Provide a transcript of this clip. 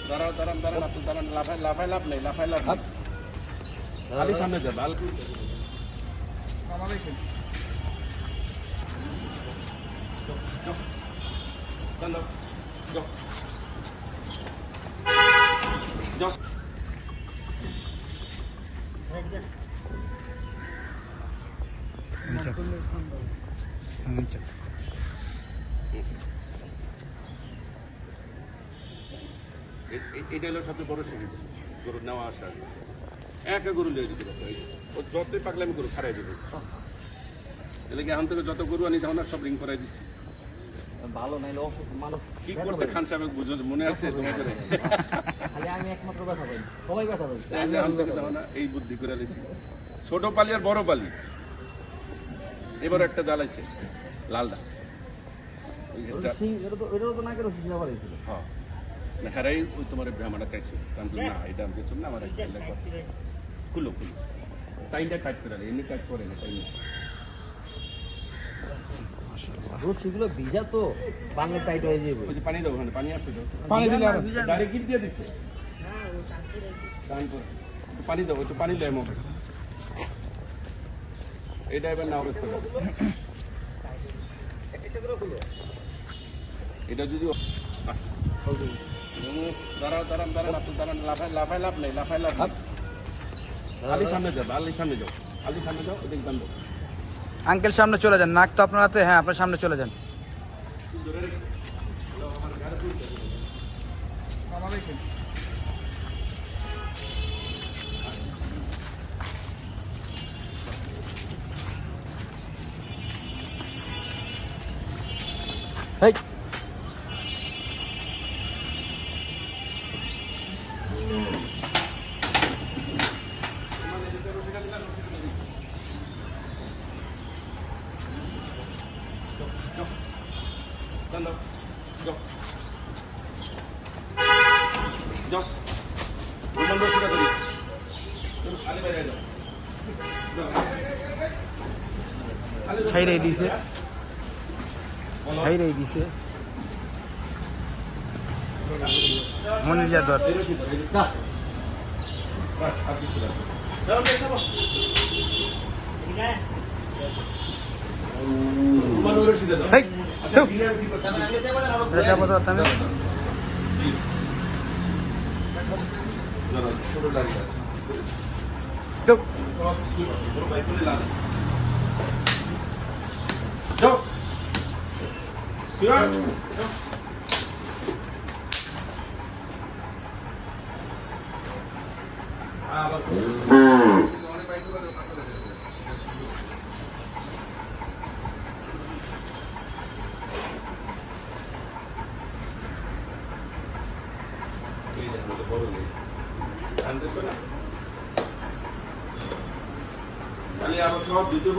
দাঁড়াও দাঁড়ান দাঁড়ান আপনি দাঁড়ান লাফায় লাফায় লাভ নেই লাফায় লাভ নেই আলি সামনে যাবে আল এটা হলো সবচেয়ে বড় সুবিধা গরু নেওয়া আসা একটা গরু লিয়ে দিতে পারতো ও যতই পাকলে আমি গরু খারাই দেবো এলাকা এখন থেকে যত গরু আনি তখন সব রিং করাই দিচ্ছি ভালো নাইলে মানুষ কি করছে খান সাহেব বুঝো মনে আছে তোমাদের খালি আমি একমাত্র কথা বলি সবাই কথা বলি এই বুদ্ধি করে লেছি ছোট পালি আর বড় পালি এবার একটা জ্বালাইছে লালদা এটাও তো না কেন সিসি আবার হয়েছিল হ্যাঁ হারাই ওই তোমার ব্রাহ্মণা চাইছো না এটা আমি কিছু না আমার খুলো খুলো টাইমটা কাট করে এমনি কাট করে না টাইম সেগুলো ভিজা তো বাংলা টাইট হয়ে যাবে ওই যে পানি দাও ওখানে পানি আসছে তো পানি দিলে ডাইরেক্ট গিট দিয়ে দিচ্ছে পানি দাও একটু পানি দেয় মোবাইল এইটা এবার না অবস্থা এটা যদি দাঁড়াও দাঁড়ান দাঁড়ান আপনি দাঁড়ান লাফায় লাফায় লাভ নেই লাফায় লাভ আলি সামনে যাবে আলি সামনে যাও আলি সামনে যাও ওদিকে দাম দাও আঙ্কেল সামনে চলে যান নাক তো আপনার হাতে হ্যাঁ আপনার সামনে চলে যান হেই ছাইরে দিছে মনির যাদব তাহলে আবার সব দ্বিতীয়